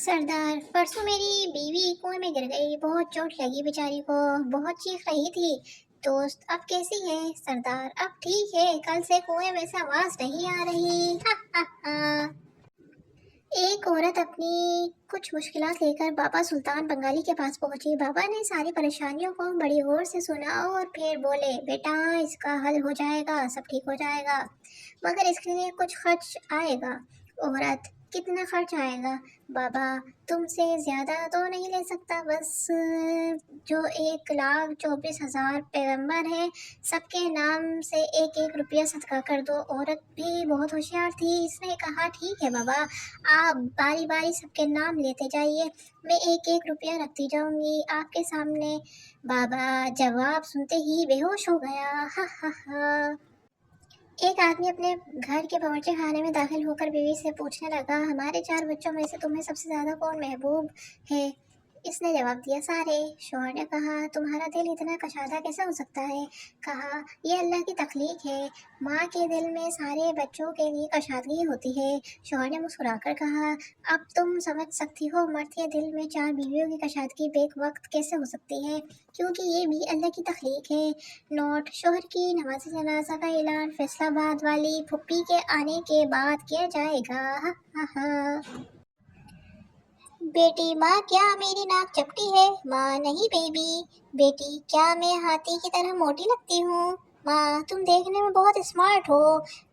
सरदार, परसों मेरी बीवी कुएं में गिर गई। बहुत चोट लगी बेचारी को। बहुत चीख रही थी। दोस्त, अब कैसी है? सरदार, अब ठीक है। कल से कुएं में से आवाज नहीं आ रही। हा हा हा। एक औरत अपनी कुछ मुश्किलात लेकर बाबा सुल्तान बंगाली के पास पहुंची। बाबा ने सारी परेशानियों को बड़ी गौर से सुना और फिर बोले, बेटा, इसका हल हो जाएगा, सब ठीक हो जाएगा, मगर इसके लिए कुछ खर्च आएगा। औरत, कितना खर्च आएगा? बाबा, तुमसे ज्यादा तो नहीं ले सकता, बस जो 1,24,000 पैगंबर है, सबके नाम से 1-1 रुपया सदका कर दो। औरत भी बहुत होशियार थी। इसने कहा, ठीक है बाबा, आप बारी बारी सबके नाम लेते जाइए, मैं 1-1 रुपया रखती जाऊंगी आपके सामने। बाबा जवाब सुनते ही बेहोश हो गया। हा हा हा। एक आदमी अपने घर के बावर्ची खाने में दाखिल होकर बीवी से पूछने लगा, हमारे 4 बच्चों में से तुम्हें सबसे ज्यादा कौन महबूब है? इसने जवाब दिया, सारे। शौहर ने कहा, तुम्हारा दिल इतना कशादा कैसे हो सकता है? कहा, यह अल्लाह की तख्लीक है। माँ के दिल में सारे बच्चों के लिए कशादगी होती है। शौहर ने मुस्कुराकर कहा, अब तुम समझ सकती हो मर्द के दिल में 4 बीवियों की कशादगी बेक वक्त कैसे हो सकती है, क्योंकि ये भी अल्लाह की तख्लीक है। नोट: शौहर की नमाज जनाजा का ऐलान फैसलाबाद वाली फुप्पी के आने के बाद किया जाएगा। हा हा हा। बेटी, माँ, क्या मेरी नाक चपटी है? माँ, नहीं बेबी। बेटी, क्या मैं हाथी की तरह मोटी लगती हूँ? माँ, तुम देखने में बहुत स्मार्ट हो,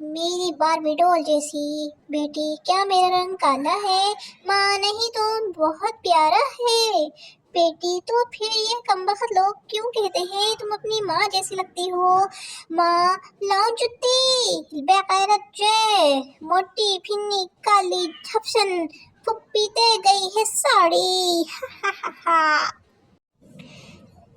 मेरी बारबी डॉल जैसी। बेटी, क्या मेरा रंग काला है? माँ, नहीं तो बहुत प्यारा है। बेटी, तो फिर ये कमबख्त लोग क्यों कहते हैं तुम अपनी माँ जैसी लगती हो? माँ, लाओ जुत्ती, बेगैरत जय, मोटी फिन्नी काली झपसन, फुप्पी दे गई है साड़ी। हा हा हा हा।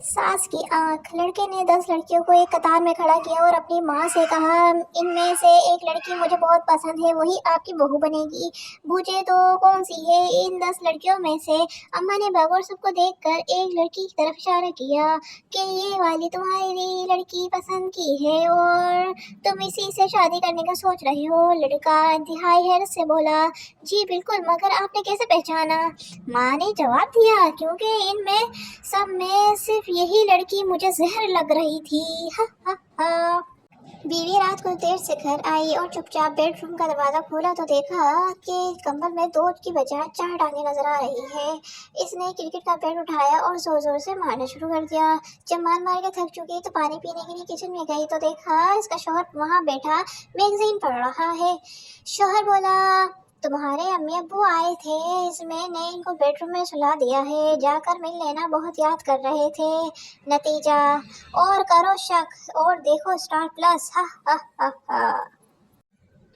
सास की आंख। लड़के ने 10 लड़कियों को एक कतार में खड़ा किया और अपनी माँ से कहा, इनमें से एक लड़की मुझे बहुत पसंद है, वही आपकी बहू बनेगी। पूछे तो कौन सी है इन 10 लड़कियों में से? अम्मा ने बगौर सबको देखकर एक लड़की की तरफ इशारा किया कि ये वाली तुम्हारी लड़की पसंद की है और तुम इसी से शादी करने का सोच रहे हो। लड़का इंतहाई हैरत से बोला, जी बिल्कुल, मगर आपने कैसे पहचाना? माँ ने जवाब दिया, क्योंकि इनमें सब में सिर्फ यही लड़की मुझे जहर लग रही थी। हा हा हा। बीवी रात को देर से घर आई और चुपचाप बेडरूम का दरवाजा खोला तो देखा कि कंबल में 2 की बजाय 4 टांगे नजर आ रही है। इसने क्रिकेट का बैट उठाया और जोर जोर से मारना शुरू कर दिया। जब मार मार के थक चुकी तो पानी पीने के लिए किचन में गई तो देखा इसका शौहर वहाँ बैठा मैगजीन पढ़ रहा है। शौहर बोला, तुम्हारे अम्मी अब्बू आए थे, इसमें ने इनको बेडरूम में सुला दिया है, जाकर मिल लेना, बहुत याद कर रहे थे। नतीजा, और करो शक और देखो स्टार प्लस। हा हा हा हा।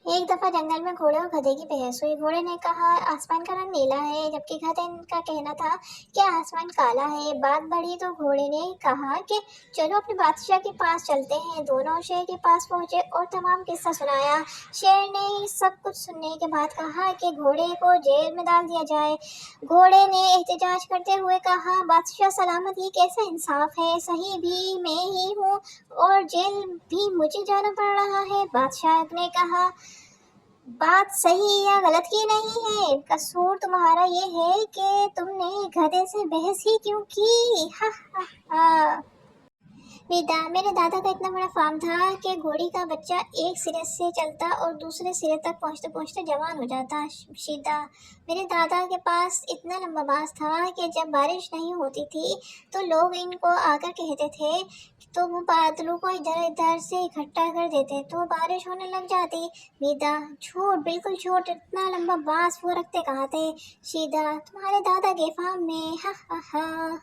एक दफा जंगल में घोड़े और गधे की बहस हुई। घोड़े ने कहा, आसमान का रंग नीला है, जबकि गधे का कहना था कि आसमान काला है। बात बढ़ी तो घोड़े ने कहा कि चलो अपने बादशाह के पास चलते हैं। दोनों शेर के पास पहुंचे और तमाम किस्सा सुनाया। शेर ने सब कुछ सुनने के बाद कहा कि घोड़े को जेल में डाल दिया जाए। घोड़े ने एहतजाज करते हुए कहा, बादशाह सलामत, ये कैसा इंसाफ है? सही भी मैं ही हूँ और जेल भी मुझे जाना पड़ रहा है। बादशाह ने कहा, बात सही या गलत की नहीं है, कसूर तुम्हारा ये है कि तुमने गधे से बहस ही क्यों की। हा हा हा। मेरे दादा का इतना बड़ा फार्म था कि घोड़ी का बच्चा एक सिरे से चलता और दूसरे सिरे तक पहुंचते पहुंचते जवान हो जाता। सीधा, मेरे दादा के पास इतना लंबा बांस था कि जब बारिश नहीं होती थी तो लोग इनको आकर कहते थे तो वो बादलों को इधर इधर से इकट्ठा कर देते तो बारिश होने लग जाती। मीदा, झूठ, बिल्कुल झूठ, इतना लंबा बांस वो रखते कहाँ थे? सीधा, तुम्हारे दादा के फार्म में। हा हा हा।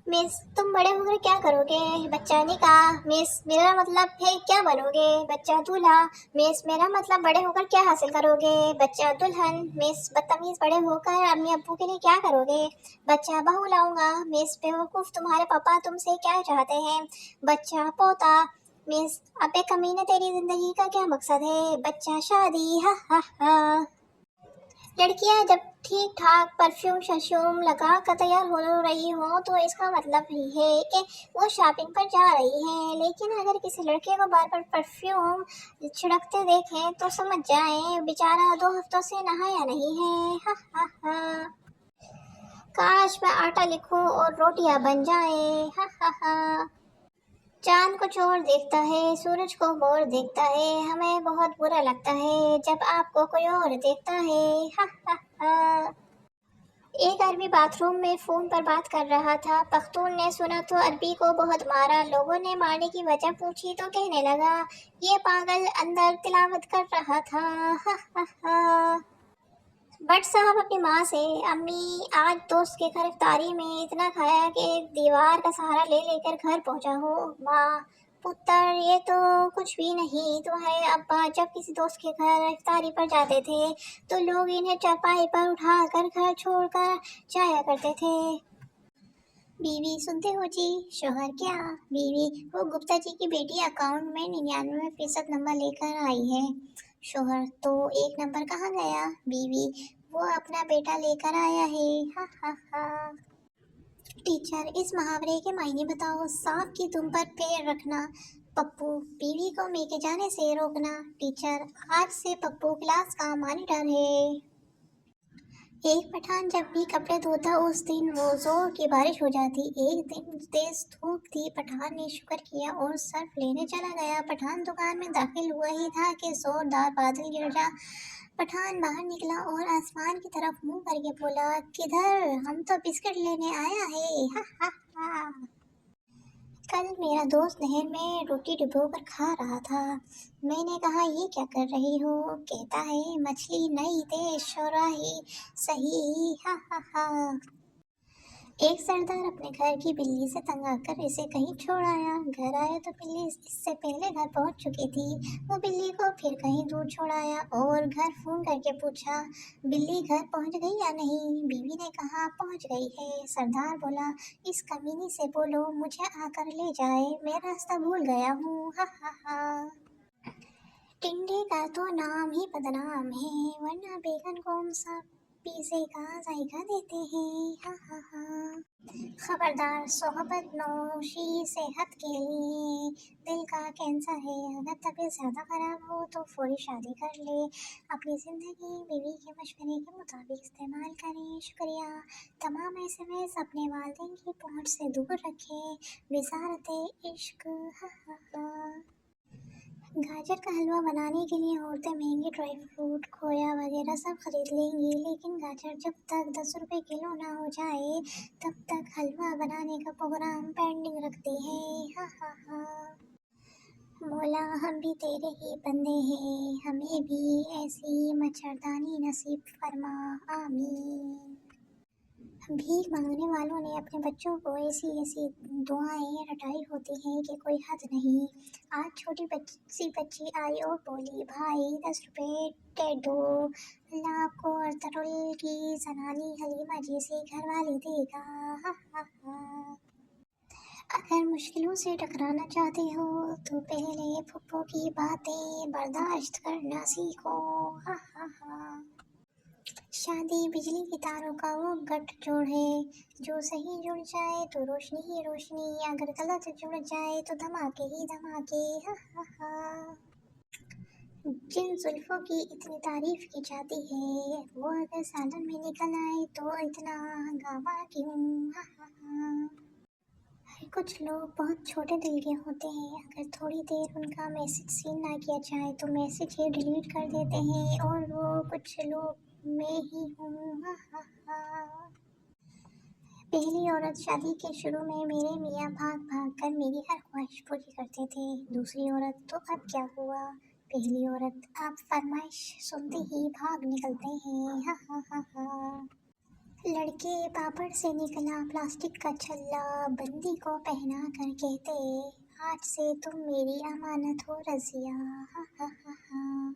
मिस, तुम बड़े होकर क्या करोगे? बच्चा निकाह। मिस, मेरा मतलब है क्या बनोगे? बच्चा दूल्हा। मिस, मेरा मतलब बड़े होकर क्या हासिल करोगे? बच्चा दुल्हन। मिस, बदतमीज, बड़े होकर अम्मी अब्बू के लिए क्या करोगे? बच्चा बहू लाऊंगा। मिस, बेवकूफ, तुम्हारे पापा तुमसे क्या चाहते हैं? बच्चा पोता। मिस, अबे कमीने, तेरी जिंदगी का क्या मकसद है? बच्चा शादी। हा हा हा। लड़कियां जब ठीक ठाक परफ्यूम शश्यूम लगा कर तैयार हो रही हो तो इसका मतलब ही है कि वो शॉपिंग पर जा रही है। लेकिन अगर किसी लड़के को बार बार परफ्यूम छिड़कते देखें तो समझ जाएं बेचारा 2 हफ्तों से नहाया नहीं है। हा हा हा। काश मैं आटा लिखूं और रोटियां बन जाए। हा हा हा। चांद को चोर देखता है, सूरज को मोर देखता है, हमें बहुत बुरा लगता है जब आपको कोई और देखता है। हा हा हा। एक अरबी बाथरूम में फोन पर बात कर रहा था। पख्तून ने सुना तो अरबी को बहुत मारा। लोगों ने मारने की वजह पूछी तो कहने लगा, ये पागल अंदर तिलावत कर रहा था। हा हा हा। भट्ट साहब अपनी माँ से, अम्मी आज दोस्त के घर इफ्तारी में इतना खाया कि दीवार का सहारा ले लेकर घर पहुंचा हो। माँ, पुत्र ये तो कुछ भी नहीं, तुम्हारे अब्बा जब किसी दोस्त के घर इफ्तारी पर जाते थे तो लोग इन्हें चारपाई पर उठाकर घर छोड़कर जाया करते थे। बीवी सुनते हो जी? शोहर क्या? बीवी, वो गुप्ता जी की बेटी अकाउंट में 99% नंबर लेकर आई है। शोहर, तो 1 नंबर कहाँ गया? बीवी, वो अपना बेटा लेकर आया है। हा हा हा। टीचर, इस मुहावरे के मायने बताओ। सांप की दुम पर पैर रखना। पप्पू, बीवी को मेके जाने से रोकना। टीचर, आज से पप्पू क्लास का मॉनिटर है। एक पठान जब भी कपड़े धोता उस दिन वो जोर की बारिश हो जाती। एक दिन तेज धूप थी। पठान ने शुक्र किया और सर्फ लेने चला गया। पठान दुकान में दाखिल हुआ ही था कि जोरदार बादल गिरजा। पठान बाहर निकला और आसमान की तरफ मुंह करके बोला, किधर? हम तो बिस्किट लेने आया है। हा हा हा। कल मेरा दोस्त नहर में रोटी डुबोकर खा रहा था। मैंने कहा, ये क्या कर रही हो? कहता है, मछली नई देश शौराही सही। हा हा हा। एक सरदार अपने घर की बिल्ली से तंग आकर इसे कहीं छोड़ आया। घर आया तो बिल्ली इससे पहले घर पहुंच चुकी थी। वो बिल्ली को फिर कहीं दूर छोड़ आया और घर फोन करके पूछा, बिल्ली घर पहुंच गई या नहीं? बीवी ने कहा, पहुंच गई है। सरदार बोला, इस कमीनी से बोलो मुझे आकर ले जाए, मैं रास्ता भूल गया हूँ। हा हा हा। टिंडे का तो नाम ही बदनाम है, वरना बेगन कौन सा पीसे का जायका देते हैं। हा हा हा। खबरदार, सोहबत नौशी सेहत के लिए दिल का कैंसर है। अगर तबीयत ज़्यादा खराब हो तो फौरी शादी कर ले। अपनी ज़िंदगी बीवी के मशवरे के मुताबिक इस्तेमाल करें। शुक्रिया। तमाम एसएमएस अपने वालिदैन की पहुंच से दूर रखें। विजारत इश्क। हा हा हा। गाजर का हलवा बनाने के लिए औरतें महंगे ड्राई फ्रूट, खोया वगैरह सब खरीद लेंगी, लेकिन गाजर जब तक 10 रुपए किलो ना हो जाए तब तक हलवा बनाने का प्रोग्राम पेंडिंग रखती हैं। हा हा हा। मौला, हम भी तेरे ही बंदे हैं, हमें भी ऐसी मच्छरदानी नसीब फरमा। आमीन। भीख मांगने वालों ने अपने बच्चों को ऐसी ऐसी दुआएं रटाई होती हैं कि कोई हद नहीं। आज छोटी सी बच्ची आई और बोली, भाई 10 रुपए दे दो, अल्लाह आपको और तरुल की जनानी हलीमा जैसी घरवाली देगा। हा हा हा। अगर मुश्किलों से टकराना चाहते हो तो पहले फुप्पो की बातें बर्दाश्त करना सीखो। हा हा हा। शादी बिजली की तारों का वो गठजोड़ है, जो सही जुड़ जाए तो रोशनी ही रोशनी, अगर गलत जुड़ जाए तो धमाके ही धमाके। हा हा हा। जिन जुल्फों की इतनी तारीफ की जाती है वो अगर सालन में निकल आए तो इतना हंगामा क्यों। हा हा हा। कुछ लोग बहुत छोटे दिल के होते हैं, अगर थोड़ी देर उनका मैसेज सीन ना किया जाए तो मैसेज ही डिलीट कर देते हैं, और वो कुछ लोग मैं ही हूँ। हा हा हा। पहली औरत शादी के शुरू में मेरे मियाँ भाग भाग कर मेरी हर ख्वाहिश पूरी करते थे। दूसरी औरत तो अब क्या हुआ? पहली औरत अब फरमाइश सुनते ही भाग निकलते हैं। हा हा हा हा। लड़के पापड़ से निकला प्लास्टिक का छल्ला बंदी को पहना कर कहते, आज से तुम मेरी अमानत हो रजिया। हा हा हा हा।